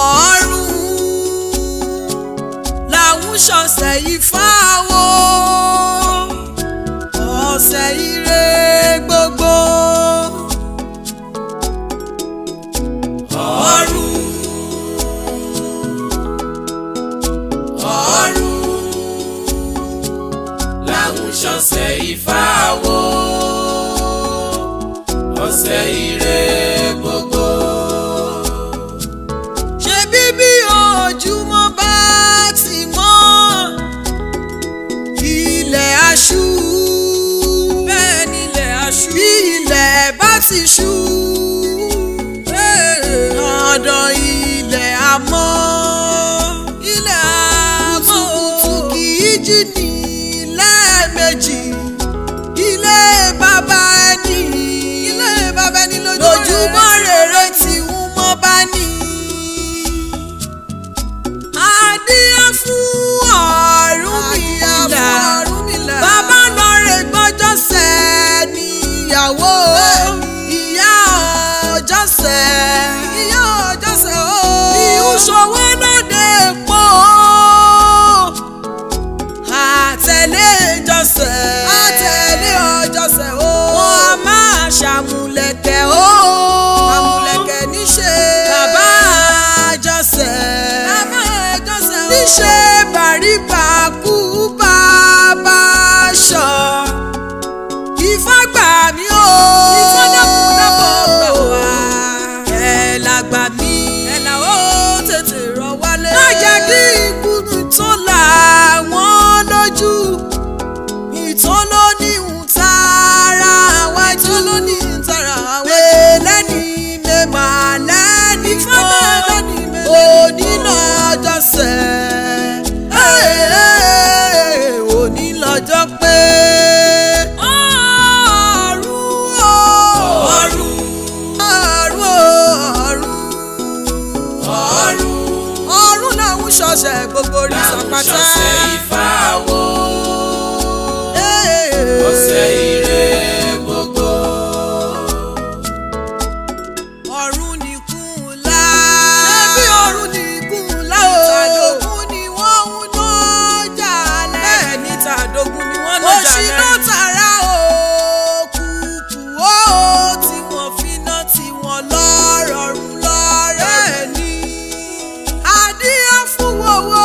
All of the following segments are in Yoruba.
ọ̀run làwọn ṣọ̀ṣẹ̀ Ifá wo ọ̀sẹ̀ ire gbogbo. ọ̀run làwọn ṣọ̀ṣẹ̀ Ifá wo ọ̀sẹ̀ ire gbogbo. ṣe bíbí ojúmọ́ bá ti mọ́ ilẹ̀ aṣú. bẹ́ẹ̀ ni ilẹ̀ aṣú. bí ilẹ̀ bá ti ṣú dandan ilẹ̀ amọ́. ilẹ̀ amọ́ kùtùkùtù kì í jí ní lẹ́ẹ̀mejì. ilé bàbá ẹni lójúmọ́ rere tí ń mọ́ bá ní. adíyá fún Ọ̀rúnmìlà bàbá lọ́rẹ̀ gbọ́jọ́sẹ̀ níyàwó ìyá ọjọ́sẹ̀ ìhùṣòwò lóde pọ̀ àtẹ̀lé ọjọ́sẹ̀ wọ́n a máa ṣàmùlẹ̀kẹ̀ àmùlẹ̀kẹ̀ níṣe bàbá àjọsẹ̀ níṣe bàríbàkú bàbá ṣọ. Ifá gbà mí o Ifá dákun dábọ̀ gbà wá ẹ̀ làgbà mí ẹ̀ là ó tètè rọ̀ wálé. má jẹ́ kí ikú tó là wọ́n lójú. ìtàn ló ní ń tara wá jù lẹ́ni mẹ́mà lẹ́ni kan òní lọ́jọ́sẹ̀ òní lọ́jọ́ pé. ọ̀run làwọn ṣọ̀ṣẹ̀ gbogbo rí sàpàtà. làwọn ṣọ̀ṣẹ̀ Ifá wo ọ̀sẹ̀ ire gbogbo. ọ̀run nìkún ńlá. ẹbí ọ̀run nìkún ńlá o. tàdógún ni wọ́n ń lọ́jà lẹ́. bẹ́ẹ̀ ni tàdógún ni wọ́n lọ́jà lẹ́. òṣìnà tààrà o kùkù o tí wọ́n fi ná tí wọ́n lọ́rọ̀ọ̀rùn lọ́rẹ́ ni. adíyá fún wọ́wọ́.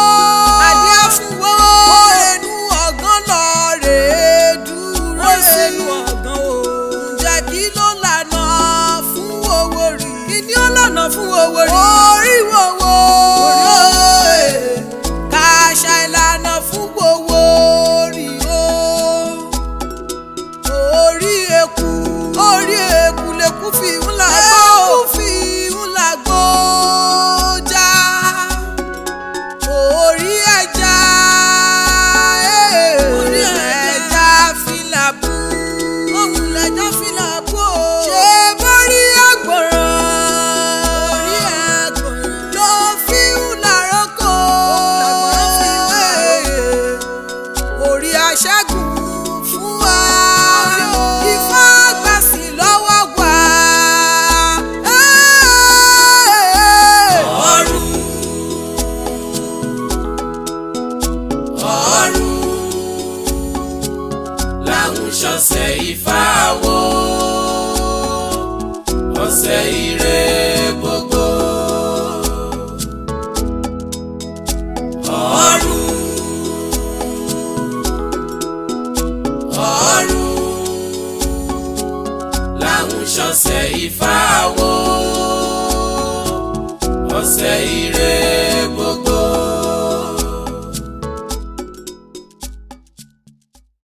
orenu ọ̀gán lọ́ọ̀rẹ́ dúró sínú ọ̀gán o. ǹjẹ́ kí ló lànà fún owó rí? kí ni ó lànà fún owó rí? orí wòwò kàṣà ìlànà fún gbowó rí o. orí eku lèkú fi ń làgbó já. orí ẹja fìlàbù òun lẹjọ fìlàbù o. ṣé bórí àgbọ̀ràn ló fi ń làrókò. orí aṣẹ́gun fún wa Ifá gbàsí lọ́wọ́ gbà. ọ̀run làwọn ṣọ̀ṣẹ̀ Ifá wo ọ̀sẹ̀ ire gbogbo. ọ̀run làwọn ṣọ̀ṣẹ̀ Ifá wo ọ̀sẹ̀ ire.